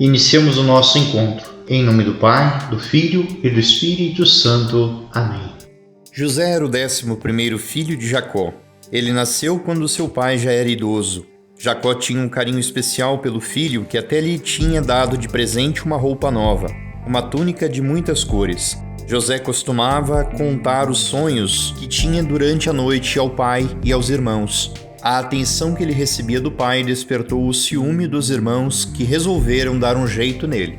Iniciamos o nosso encontro. Em nome do Pai, do Filho e do Espírito Santo. Amém. José era o 11º filho de Jacó. Ele nasceu quando seu pai já era idoso. Jacó tinha um carinho especial pelo filho, que até lhe tinha dado de presente uma roupa nova, uma túnica de muitas cores. José costumava contar os sonhos que tinha durante a noite ao pai e aos irmãos. A atenção que ele recebia do pai despertou o ciúme dos irmãos, que resolveram dar um jeito nele.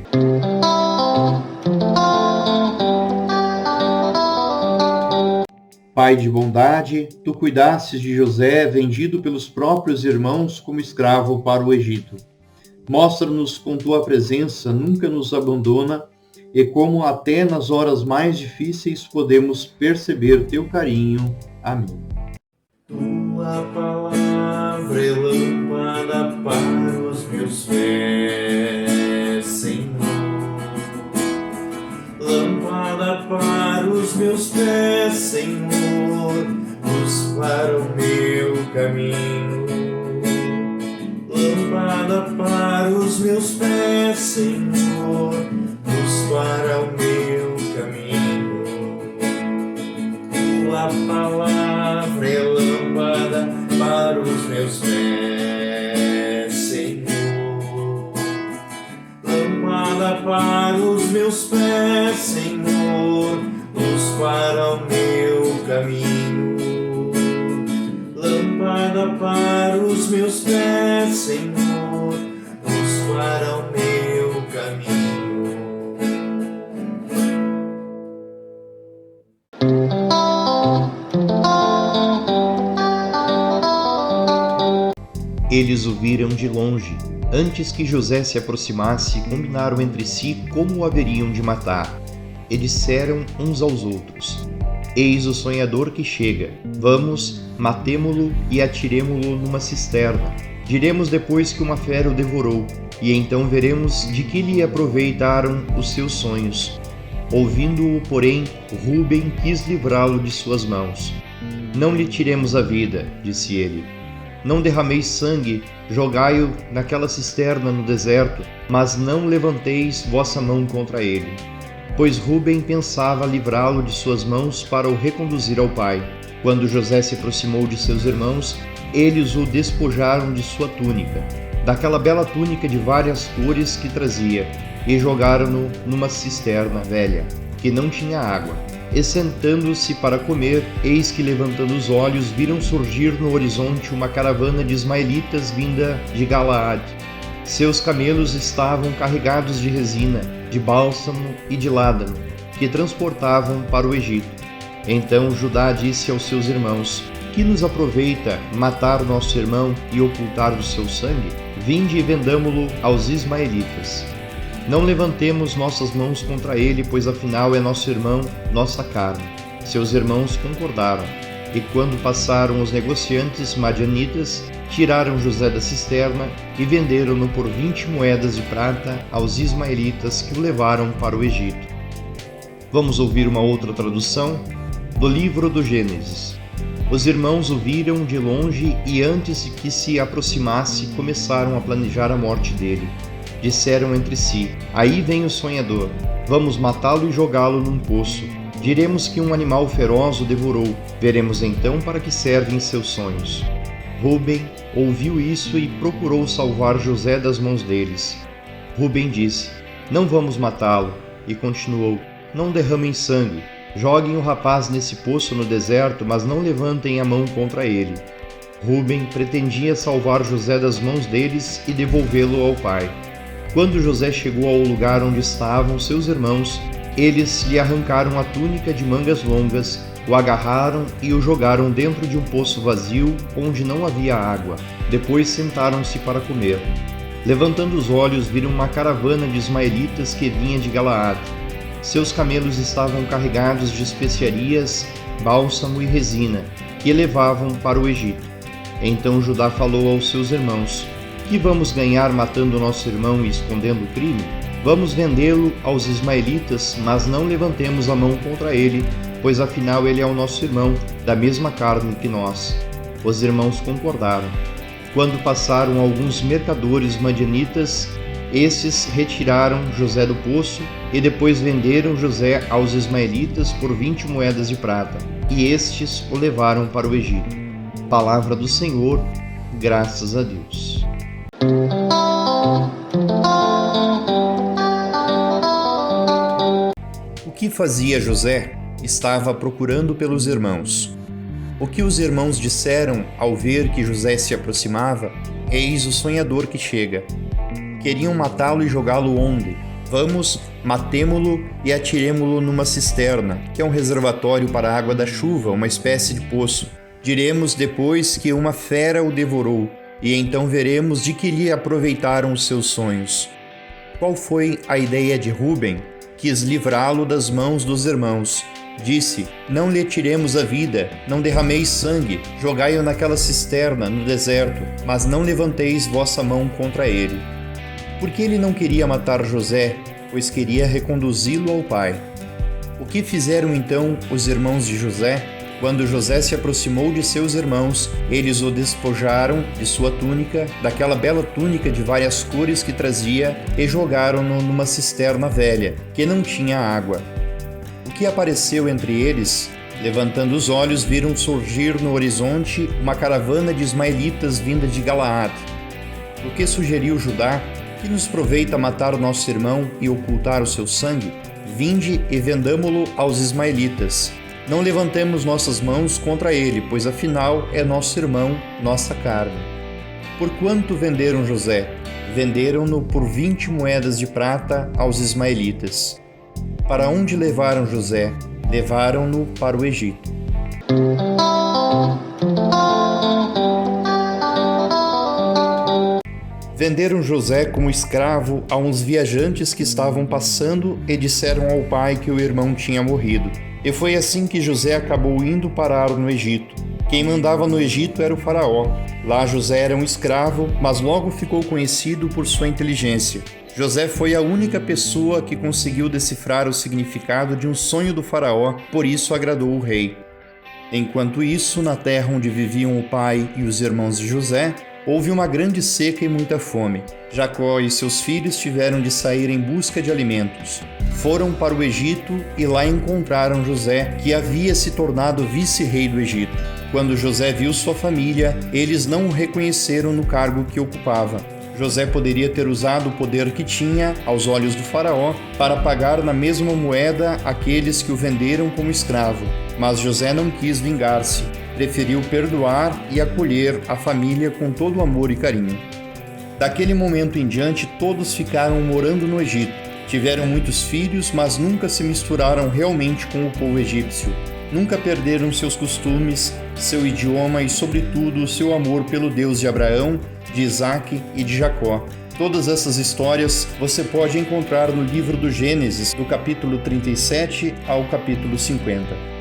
Pai de bondade, tu cuidastes de José, vendido pelos próprios irmãos como escravo para o Egito. Mostra-nos com tua presença, nunca nos abandona, e como até nas horas mais difíceis podemos perceber teu carinho. Amém. Tua palavra é lâmpada para os meus pés, Senhor. Lâmpada para os meus pés, Senhor, luz para o meu caminho. Lâmpada para os meus pés, Senhor, luz para o meu caminho. Tua palavra é lâmpada para os meus pés, Senhor. Lâmpada para os meus pés, Senhor, luz para o meu caminho. Lâmpada para os meus pés, Senhor, luz para o meu caminho. Eles o viram de longe. Antes que José se aproximasse, combinaram entre si como o haveriam de matar. E disseram uns aos outros: Eis o sonhador que chega. Vamos, matemo-lo e atiremo-lo numa cisterna. Diremos depois que uma fera o devorou, e então veremos de que lhe aproveitaram os seus sonhos. Ouvindo-o, porém, Rúben quis livrá-lo de suas mãos. Não lhe tiremos a vida, disse ele. Não derrameis sangue, jogai-o naquela cisterna no deserto, mas não levanteis vossa mão contra ele. Pois Rúben pensava livrá-lo de suas mãos para o reconduzir ao pai. Quando José se aproximou de seus irmãos, eles o despojaram de sua túnica, daquela bela túnica de várias cores que trazia, e jogaram-no numa cisterna velha, que não tinha água. E sentando-se para comer, eis que, levantando os olhos, viram surgir no horizonte uma caravana de ismaelitas vinda de Galaade. Seus camelos estavam carregados de resina, de bálsamo e de ládano, que transportavam para o Egito. Então Judá disse aos seus irmãos: Que nos aproveita matar nosso irmão e ocultar o seu sangue? Vinde e vendamo-lo aos ismaelitas. Não levantemos nossas mãos contra ele, pois afinal é nosso irmão, nossa carne. Seus irmãos concordaram, e quando passaram os negociantes madianitas, tiraram José da cisterna e venderam-no por 20 moedas de prata aos ismaelitas, que o levaram para o Egito. Vamos ouvir uma outra tradução do livro do Gênesis. Os irmãos o viram de longe e antes que se aproximasse, começaram a planejar a morte dele. Disseram entre si: Aí vem o sonhador, vamos matá-lo e jogá-lo num poço. Diremos que um animal feroz o devorou, veremos então para que servem seus sonhos. Rúben ouviu isso e procurou salvar José das mãos deles. Rúben disse: Não vamos matá-lo, e continuou: Não derramem sangue, joguem o rapaz nesse poço no deserto, mas não levantem a mão contra ele. Rúben pretendia salvar José das mãos deles e devolvê-lo ao pai. Quando José chegou ao lugar onde estavam seus irmãos, eles lhe arrancaram a túnica de mangas longas, o agarraram e o jogaram dentro de um poço vazio onde não havia água. Depois sentaram-se para comer. Levantando os olhos, viram uma caravana de ismaelitas que vinha de Galaade. Seus camelos estavam carregados de especiarias, bálsamo e resina, que levavam para o Egito. Então Judá falou aos seus irmãos: Que vamos ganhar matando nosso irmão e escondendo o crime? Vamos vendê-lo aos ismaelitas, mas não levantemos a mão contra ele, pois afinal ele é o nosso irmão, da mesma carne que nós. Os irmãos concordaram. Quando passaram alguns mercadores madianitas, Estes retiraram José do poço e depois venderam José aos ismaelitas por 20 moedas de prata, e estes o levaram para o Egito. Palavra do Senhor, graças a Deus. O que fazia José? Estava procurando pelos irmãos. O que os irmãos disseram ao ver que José se aproximava? Eis o sonhador que chega. Queriam matá-lo e jogá-lo onde? Vamos, matemo-lo e atiremo-lo numa cisterna, que é um reservatório para a água da chuva, uma espécie de poço. Diremos depois que uma fera o devorou, e então veremos de que lhe aproveitaram os seus sonhos. Qual foi a ideia de Rúben? Quis livrá-lo das mãos dos irmãos. Disse: não lhe tiremos a vida, não derrameis sangue, jogai-o naquela cisterna, no deserto, mas não levanteis vossa mão contra ele. Porque ele não queria matar José, pois queria reconduzi-lo ao pai. O que fizeram então os irmãos de José? Quando José se aproximou de seus irmãos, eles o despojaram de sua túnica, daquela bela túnica de várias cores que trazia, e jogaram-no numa cisterna velha, que não tinha água. O que apareceu entre eles? Levantando os olhos, viram surgir no horizonte uma caravana de ismaelitas vinda de Galaad. O que sugeriu Judá? Que nos proveita matar o nosso irmão e ocultar o seu sangue? Vinde e vendamo-lo aos ismaelitas. Não levantemos nossas mãos contra ele, pois afinal é nosso irmão, nossa carne. Por quanto venderam José? Venderam-no por 20 moedas de prata aos ismaelitas. Para onde levaram José? Levaram-no para o Egito. Venderam José como escravo a uns viajantes que estavam passando e disseram ao pai que o irmão tinha morrido. E foi assim que José acabou indo parar no Egito. Quem mandava no Egito era o faraó. Lá José era um escravo, mas logo ficou conhecido por sua inteligência. José foi a única pessoa que conseguiu decifrar o significado de um sonho do faraó, por isso agradou o rei. Enquanto isso, na terra onde viviam o pai e os irmãos de José, houve uma grande seca e muita fome. Jacó e seus filhos tiveram de sair em busca de alimentos. Foram para o Egito e lá encontraram José, que havia se tornado vice-rei do Egito. Quando José viu sua família, eles não o reconheceram no cargo que ocupava. José poderia ter usado o poder que tinha, aos olhos do faraó, para pagar na mesma moeda aqueles que o venderam como escravo. Mas José não quis vingar-se. Preferiu perdoar e acolher a família com todo amor e carinho. Daquele momento em diante, todos ficaram morando no Egito. Tiveram muitos filhos, mas nunca se misturaram realmente com o povo egípcio. Nunca perderam seus costumes, seu idioma e, sobretudo, seu amor pelo Deus de Abraão, de Isaque e de Jacó. Todas essas histórias você pode encontrar no livro do Gênesis, do capítulo 37 ao capítulo 50.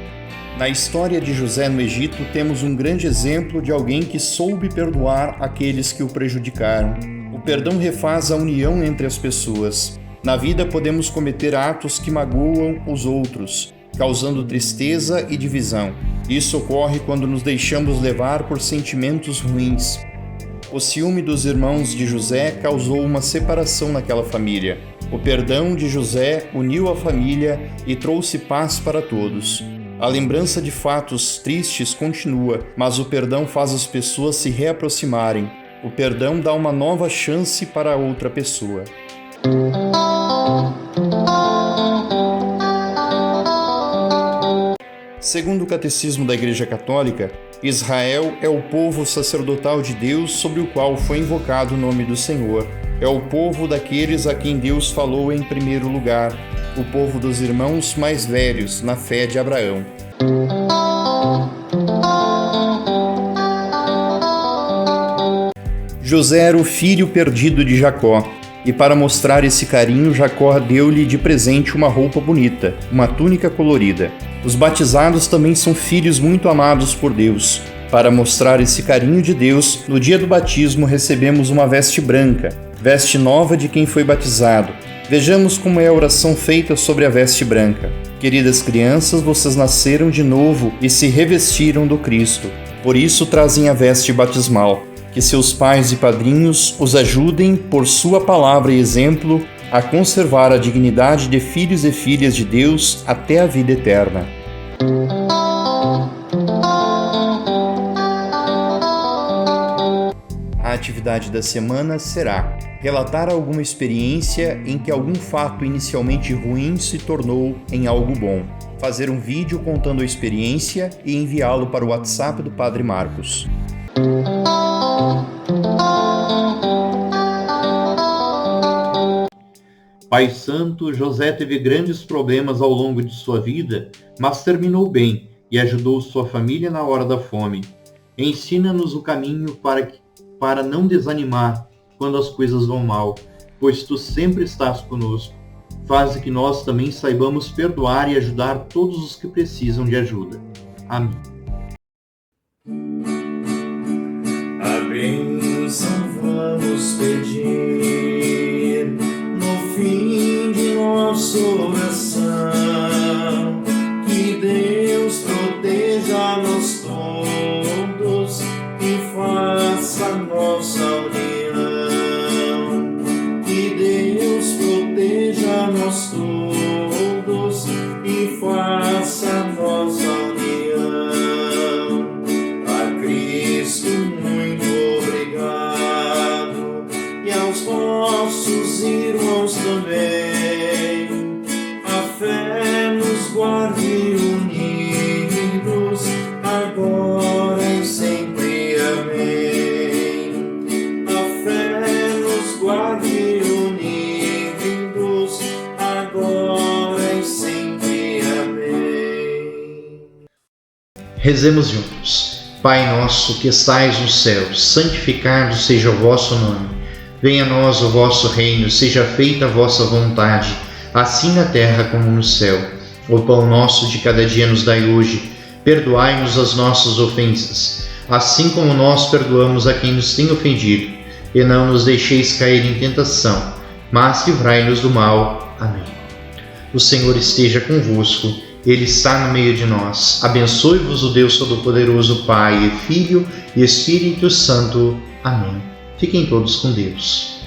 Na história de José no Egito, temos um grande exemplo de alguém que soube perdoar aqueles que o prejudicaram. O perdão refaz a união entre as pessoas. Na vida podemos cometer atos que magoam os outros, causando tristeza e divisão. Isso ocorre quando nos deixamos levar por sentimentos ruins. O ciúme dos irmãos de José causou uma separação naquela família. O perdão de José uniu a família e trouxe paz para todos. A lembrança de fatos tristes continua, mas o perdão faz as pessoas se reaproximarem. O perdão dá uma nova chance para outra pessoa. Segundo o Catecismo da Igreja Católica, Israel é o povo sacerdotal de Deus sobre o qual foi invocado o nome do Senhor. É o povo daqueles a quem Deus falou em primeiro lugar, o povo dos irmãos mais velhos na fé de Abraão. José era o filho perdido de Jacó, e para mostrar esse carinho, Jacó deu-lhe de presente uma roupa bonita, uma túnica colorida. Os batizados também são filhos muito amados por Deus. Para mostrar esse carinho de Deus, no dia do batismo recebemos uma veste branca, veste nova de quem foi batizado. Vejamos como é a oração feita sobre a veste branca. Queridas crianças, vocês nasceram de novo e se revestiram do Cristo. Por isso trazem a veste batismal. Que seus pais e padrinhos os ajudem, por sua palavra e exemplo, a conservar a dignidade de filhos e filhas de Deus até a vida eterna. A atividade da semana será relatar alguma experiência em que algum fato inicialmente ruim se tornou em algo bom. Fazer um vídeo contando a experiência e enviá-lo para o WhatsApp do Padre Marcos. Pai Santo, José teve grandes problemas ao longo de sua vida, mas terminou bem e ajudou sua família na hora da fome. Ensina-nos o caminho para não desanimar quando as coisas vão mal, pois Tu sempre estás conosco. Faz que nós também saibamos perdoar e ajudar todos os que precisam de ajuda. Amém. A bênção vamos pedir no fim de nossa oração, que Deus proteja-nos todos e faça nossa união. Que Deus proteja-nos todos e faça nossa união. A Cristo muito obrigado, e aos nossos irmãos também. A fé nos guarde unidos, agora e sempre. Amém. A fé nos guarde unidos, agora e sempre. Amém. Rezemos juntos. Pai nosso que estais no céu, santificado seja o vosso nome. Venha a nós o vosso reino, seja feita a vossa vontade, assim na terra como no céu. O pão nosso de cada dia nos dai hoje. Perdoai-nos as nossas ofensas, assim como nós perdoamos a quem nos tem ofendido. E não nos deixeis cair em tentação, mas livrai-nos do mal. Amém. O Senhor esteja convosco. Ele está no meio de nós. Abençoe-vos o Deus Todo-Poderoso, Pai, Filho e Espírito Santo. Amém. Fiquem todos com Deus.